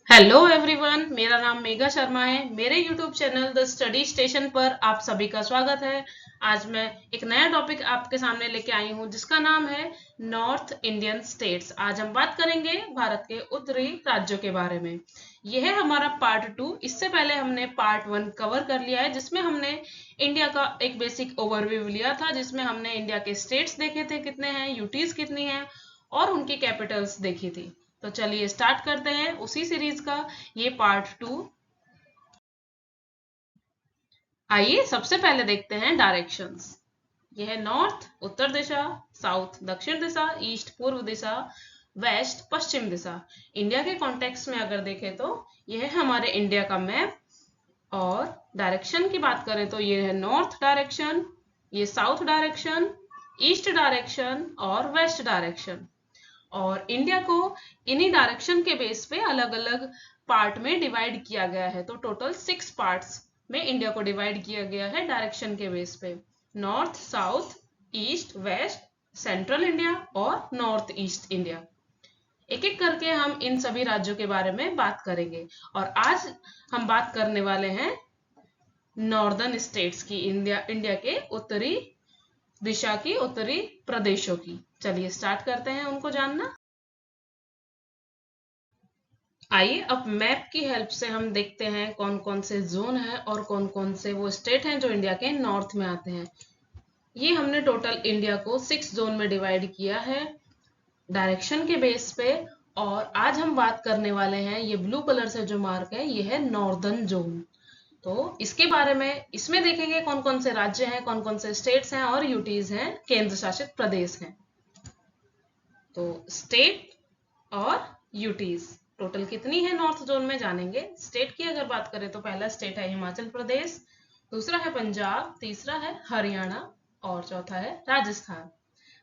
Hello everyone, मेरा नाम मेघा शर्मा है। मेरे YouTube channel the study station पर आप सभी का स्वागत है। आज मैं एक नया टॉपिक आपके सामने लेके आई हूँ जिसका नाम है नॉर्थ इंडियन स्टेट्स। आज हम बात करेंगे भारत के उत्तरी राज्यों के बारे में। यह है हमारा पार्ट 2। इससे पहले हमने पार्ट 1 कवर कर लिया है जिसमें हमने इंडिया का एक बेसिक ओवरव्यू लिया था, जिसमें हमने इंडिया के स्टेट्स देखे थे कितने हैं, यूटीज कितनी हैं और उनकी कैपिटल्स देखी थी। तो चलिए स्टार्ट करते हैं उसी सीरीज का ये पार्ट 2। आइए सबसे पहले देखते हैं डायरेक्शंस। यह है नॉर्थ उत्तर दिशा, साउथ दक्षिण दिशा, ईस्ट पूर्व दिशा, वेस्ट पश्चिम दिशा। इंडिया के कॉन्टेक्स्ट में अगर देखें तो यह है हमारे इंडिया का मैप। और डायरेक्शन की बात करें तो ये है नॉर्थ डायरेक्शन, ये साउथ डायरेक्शन, ईस्ट डायरेक्शन और वेस्ट डायरेक्शन। और इंडिया को इन्हीं डायरेक्शन के बेस पे अलग अलग पार्ट में डिवाइड किया गया है। तो टोटल 6 पार्ट्स में इंडिया को डिवाइड किया गया है डायरेक्शन के बेस पे। North, south, east, west, central India और नॉर्थ ईस्ट इंडिया। एक एक करके हम इन सभी राज्यों के बारे में बात करेंगे। और आज हम बात करने वाले हैं नॉर्दर्न स्टेट्स की, इंडिया के उत्तरी दिशा की, उत्तरी प्रदेशों की। चलिए स्टार्ट करते हैं उनको जानना। आइए अब मैप की हेल्प से हम देखते हैं कौन कौन से जोन है और कौन कौन से वो स्टेट हैं जो इंडिया के नॉर्थ में आते हैं। ये हमने टोटल इंडिया को 6 जोन में डिवाइड किया है डायरेक्शन के बेस पे। और आज हम बात करने वाले हैं, ये ब्लू कलर से जो मार्क है ये है नॉर्दर्न जोन। तो इसके बारे में इसमें देखेंगे कौन कौन से राज्य हैं, कौन कौन से स्टेट्स हैं और यूटीज हैं, केंद्र शासित प्रदेश हैं। तो स्टेट और यूटीज टोटल कितनी है नॉर्थ जोन में जानेंगे। स्टेट की अगर बात करें तो पहला स्टेट है हिमाचल प्रदेश, दूसरा है पंजाब, तीसरा है हरियाणा और चौथा है राजस्थान।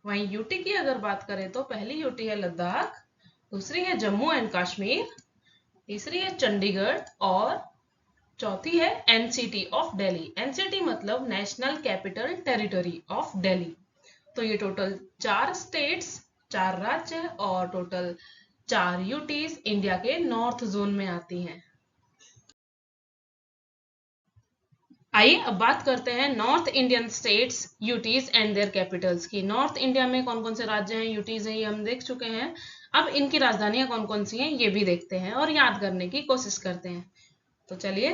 वहीं यूटी की अगर बात करें तो पहली यूटी है लद्दाख, दूसरी है जम्मू एंड कश्मीर, तीसरी है चंडीगढ़ और चौथी है एनसीटी ऑफ दिल्ली। एनसीटी मतलब national capital territory of Delhi. तो ये टोटल 4 स्टेट्स, 4 राज्य और टोटल 4 यूटीज इंडिया के नॉर्थ जोन में आती हैं। आइए अब बात करते हैं north Indian states, UTs and there Capitals की। नॉर्थ इंडिया में कौन कौन से राज्य हैं, यूटीज हैं, ये हम देख चुके हैं। अब इनकी राजधानियां कौन कौन सी हैं ये भी देखते हैं और याद करने की कोशिश करते हैं। तो चलिए,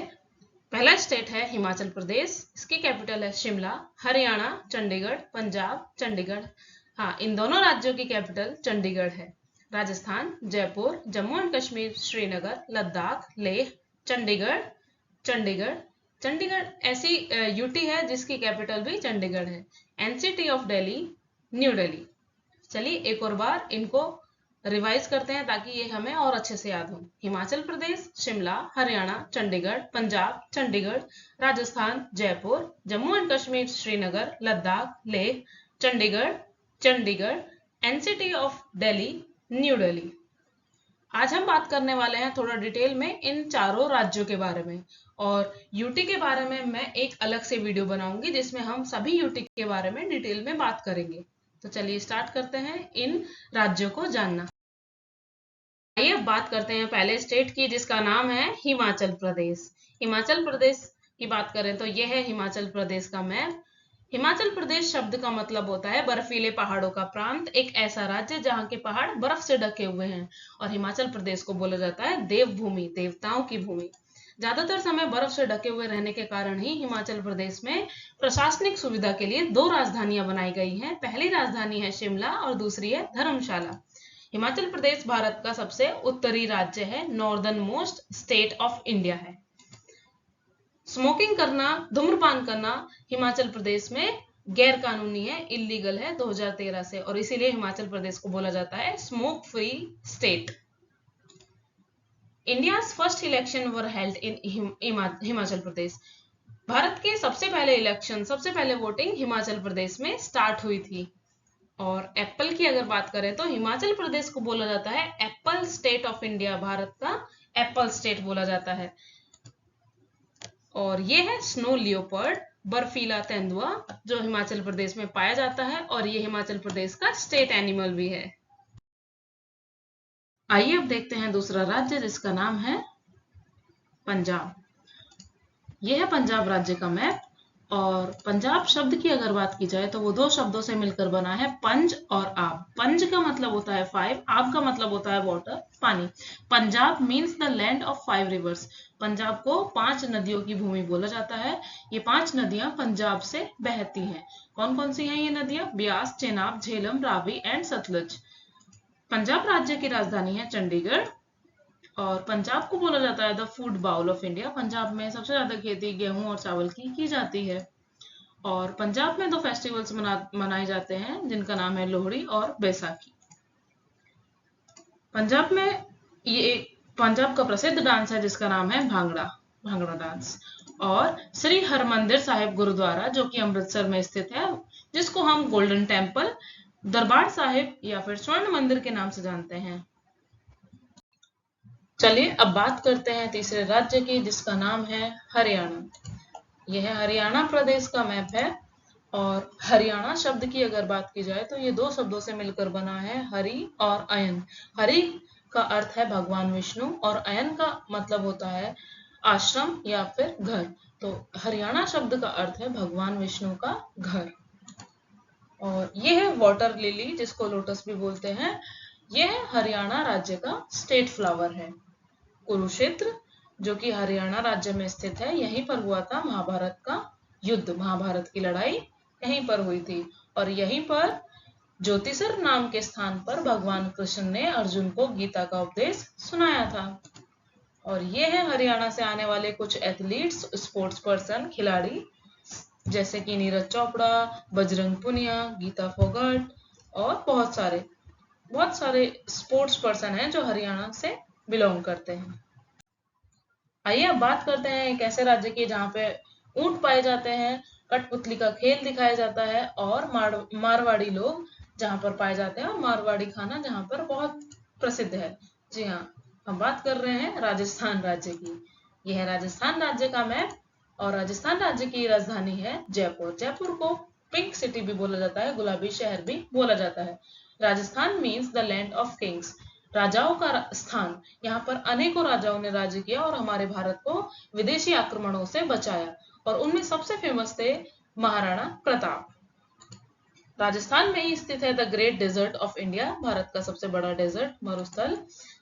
पहला स्टेट है हिमाचल प्रदेश, इसकी कैपिटल है शिमला। हरियाणा चंडीगढ़, पंजाब चंडीगढ़, हाँ इन दोनों राज्यों की कैपिटल चंडीगढ़ है। राजस्थान जयपुर, जम्मू एंड कश्मीर श्रीनगर, लद्दाख लेह, चंडीगढ़ चंडीगढ़ चंडीगढ़ ऐसी यूटी है जिसकी कैपिटल भी चंडीगढ़ है। NCT of Delhi New Delhi. चलिए एक और बार इनको रिवाइज करते हैं ताकि ये हमें और अच्छे से याद हो। Himachal Pradesh Shimla, Haryana Chandigarh, Punjab Chandigarh, Rajasthan Jaipur, Jammu and Kashmir Srinagar, Ladakh Leh, Chandigarh Chandigarh, NCT of Delhi New Delhi. आज हम बात करने वाले हैं थोड़ा डिटेल में इन चारों राज्यों के बारे में। और यूटी के बारे में मैं एक अलग से वीडियो बनाऊंगी जिसमें हम सभी यूटी के बारे में डिटेल में बात करेंगे। तो चलिए स्टार्ट करते हैं इन राज्यों को जानना। आइए अब बात करते हैं पहले स्टेट की जिसका नाम है हिमाचल प्रदेश। हिमाचल प्रदेश की बात करें तो यह है हिमाचल प्रदेश का मैप। हिमाचल प्रदेश शब्द का मतलब होता है बर्फीले पहाड़ों का प्रांत, एक ऐसा राज्य जहां के पहाड़ बर्फ से ढके हुए हैं। और हिमाचल प्रदेश को बोला जाता है देवभूमि, देवताओं की भूमि। ज्यादातर समय बर्फ से ढके हुए रहने के कारण ही हिमाचल प्रदेश में प्रशासनिक सुविधा के लिए 2 राजधानियां बनाई गई हैं। पहली राजधानी है शिमला और दूसरी है धर्मशाला। हिमाचल प्रदेश भारत का सबसे उत्तरी राज्य है, northern most state of India है। स्मोकिंग करना, धूम्रपान करना हिमाचल प्रदेश में गैर कानूनी है, इलीगल है 2013 से, और इसीलिए हिमाचल प्रदेश को बोला जाता है smoke free state. India's first election were held in Himachal Pradesh. Bharat के सबसे पहले इलेक्शन, सबसे पहले वोटिंग हिमाचल प्रदेश में स्टार्ट हुई थी। और एप्पल की अगर बात करें तो हिमाचल प्रदेश को बोला जाता है Apple state of India, Bharat का एप्पल स्टेट बोला जाता है। और ये है स्नो लियोपर्ड, बर्फीला तेंदुआ जो हिमाचल प्रदेश में पाया जाता है और ये हिमाचल प्रदेश का स्टेट एनिमल भी है। आइए अब देखते हैं दूसरा राज्य जिसका नाम है पंजाब। यह है पंजाब राज्य का मैप। और पंजाब शब्द की अगर बात की जाए तो वो दो शब्दों से मिलकर बना है, पंज और आब। पंज का मतलब होता है 5, आब का मतलब होता है वाटर, पानी। Punjab means the land of 5 reverse. Punjab को 5 नदियों की भूमि बोला जाता है। ये 5 नदियां पंजाब से बहती हैं। कौन कौन सी हैं ये नदियां? ब्यास, चेनाब, झेलम, रावी एंड सतलुज। पंजाब राज्य की राजधानी है चंडीगढ़। और पंजाब को बोला जाता है the food bowl of India. Punjab में सबसे ज्यादा खेती गेहूं और चावल की जाती है। और पंजाब में 2 फेस्टिवल्स मनाए जाते हैं जिनका नाम है लोहड़ी और बैसाखी। पंजाब में ये पंजाब का प्रसिद्ध डांस है जिसका नाम है भांगड़ा, भांगड़ा डांस। और श्री हरमंदिर साहिब गुरुद्वारा जो कि अमृतसर में स्थित है, जिसको हम गोल्डन टेम्पल, दरबार साहिब या फिर स्वर्ण मंदिर के नाम से जानते हैं। चलिए अब बात करते हैं तीसरे राज्य की जिसका नाम है हरियाणा। यह हरियाणा प्रदेश का मैप है। और हरियाणा शब्द की अगर बात की जाए तो ये 2 शब्दों से मिलकर बना है, हरि और अयन। हरि का अर्थ है भगवान विष्णु और अयन का मतलब होता है आश्रम या फिर घर। तो हरियाणा शब्द का अर्थ है भगवान विष्णु का घर। और यह है वाटर लिली जिसको लोटस भी बोलते हैं। यह हरियाणा राज्य का स्टेट फ्लावर है। कुरुक्षेत्र जो कि हरियाणा राज्य में स्थित है, यहीं पर हुआ था महाभारत का युद्ध। महाभारत की लड़ाई यहीं पर हुई थी। और यहीं पर ज्योतिसर नाम के स्थान पर भगवान कृष्ण ने अर्जुन को गीता का उपदेश सुनाया था। और ये है हरियाणा से आने वाले कुछ एथलीट्स, स्पोर्ट्स पर्सन, खिलाड़ी, जैसे कि नीरज चोपड़ा, बजरंग पुनिया, गीता फोगाट और बहुत सारे स्पोर्ट्स पर्सन हैं जो हरियाणा से बिलोंग करते हैं। आइए अब बात करते हैं एक ऐसे राज्य की जहाँ पे ऊंट पाए जाते हैं, कठपुतली का खेल दिखाया जाता है और मारवाड़ी लोग जहाँ पर पाए जाते हैं, और मारवाड़ी खाना जहाँ पर बहुत प्रसिद्ध है। जी हाँ, हम बात कर रहे हैं राजस्थान राज्य की। यह है राजस्थान राज्य का मैप। और राजस्थान राज्य की राजधानी है जयपुर। जयपुर को पिंक सिटी भी बोला जाता है, गुलाबी शहर भी बोला जाता है। Rajasthan means the land of Kings, राजाओं का स्थान। यहाँ पर अनेकों राजाओं ने राज्य किया और हमारे भारत को विदेशी आक्रमणों से बचाया। और उनमें सबसे फेमस थे महाराणा प्रताप। राजस्थान में ही स्थित है the great desert of India, Bharat का सबसे बड़ा डेजर्ट मरुस्थल।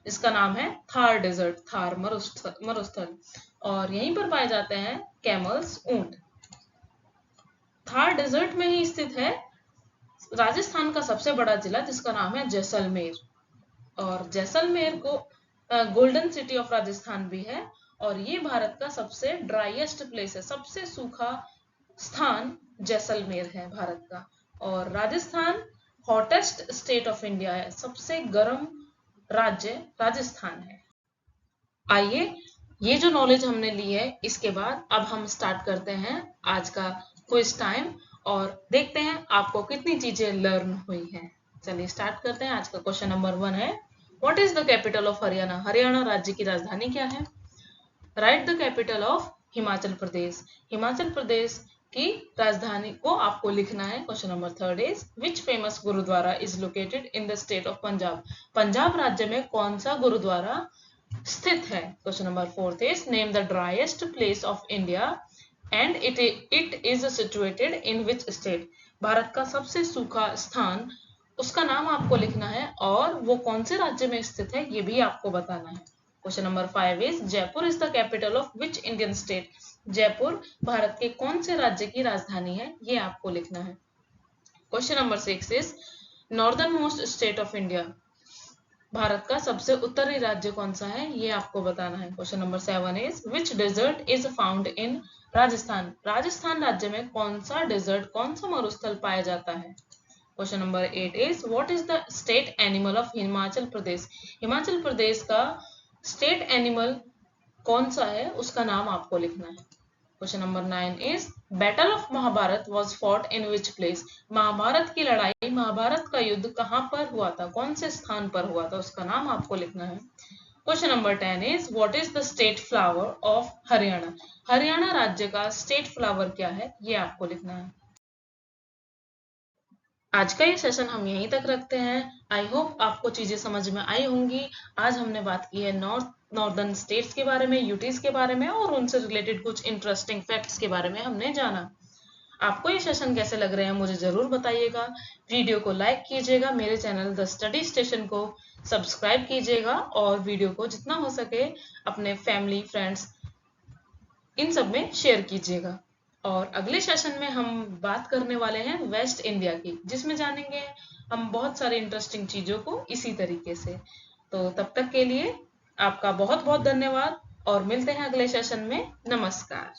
इसका नाम है थार डेजर्ट, थार मरुस्थल। और यहीं पर पाए जाते हैं कैमल्स, ऊंट। थार डेजर्ट में ही स्थित है राजस्थान का सबसे बड़ा जिला जिसका नाम है जैसलमेर। और जैसलमेर को गोल्डन सिटी ऑफ राजस्थान भी है। और ये भारत का सबसे ड्राइएस्ट प्लेस है, सबसे सूखा स्थान जैसलमेर है भारत का। और Rajasthan hottest state of India है, सबसे गर्म राज्य राजस्थान है। आइए, ये जो नॉलेज हमने ली है इसके बाद अब हम स्टार्ट करते हैं आज का क्विज टाइम और देखते हैं आपको कितनी चीजें लर्न हुई हैं। चलिए स्टार्ट करते हैं। आज का क्वेश्चन नंबर 1 है, what is the capital of Haryana? Haryana राज्य की राजधानी क्या है? Right the capital of Himachal Pradesh. Himachal Pradesh की राजधानी को आपको लिखना है। Question number 3 is which famous gurdwara is located in the state of Punjab? Punjab राज्य में कौन सा गुरुद्वारा स्थित है? Question number 4 is name the driest place of India and it is situated in which state? Bharat का सबसे सूखा स्थान, उसका नाम आपको लिखना है और वो कौन से राज्य में स्थित है ये भी आपको बताना है। Question number 5 is Jaipur is the capital of which Indian state? Jaipur Bharat के कौन से राज्य की राजधानी है ये आपको लिखना है। Question number 6 is northern most state of India, Bharat का सबसे उत्तरी राज्य कौन सा है ये आपको बताना है। Question number 7 is which desert is found in Rajasthan? Rajasthan राज्य में कौन सा डेजर्ट, कौन सा मरुस्थल पाया जाता है? Question number 8 is what is the state animal of Himachal Pradesh? Himachal Pradesh का स्टेट एनिमल कौन सा है उसका नाम आपको लिखना है। Question number 9 is battle of Mahabharat was fought in which place? Mahabharat की लड़ाई, महाभारत का युद्ध कहाँ पर हुआ था, कौन से स्थान पर हुआ था, उसका नाम आपको लिखना है। Question number 10 is what is the state flower of Haryana? Haryana राज्य का स्टेट फ्लावर क्या है ये आपको लिखना है। आज का ये सेशन हम यहीं तक रखते हैं। आई होप आपको चीजें समझ में आई होंगी। आज हमने बात की है नॉर्दर्न स्टेट्स के बारे में, यूटीज के बारे में, और उनसे रिलेटेड कुछ इंटरेस्टिंग फैक्ट्स के बारे में हमने जाना। आपको ये सेशन कैसे लग रहे हैं मुझे जरूर बताइएगा। वीडियो को लाइक कीजिएगा, मेरे चैनल द स्टडी स्टेशन को सब्सक्राइब कीजिएगा, और वीडियो को जितना हो सके अपने फैमिली, फ्रेंड्स, इन सब में शेयर कीजिएगा। और अगले सेशन में हम बात करने वाले हैं वेस्ट इंडिया की, जिसमें जानेंगे हम बहुत सारे इंटरेस्टिंग चीजों को इसी तरीके से। तो तब तक के लिए आपका बहुत बहुत धन्यवाद, और मिलते हैं अगले सेशन में। नमस्कार।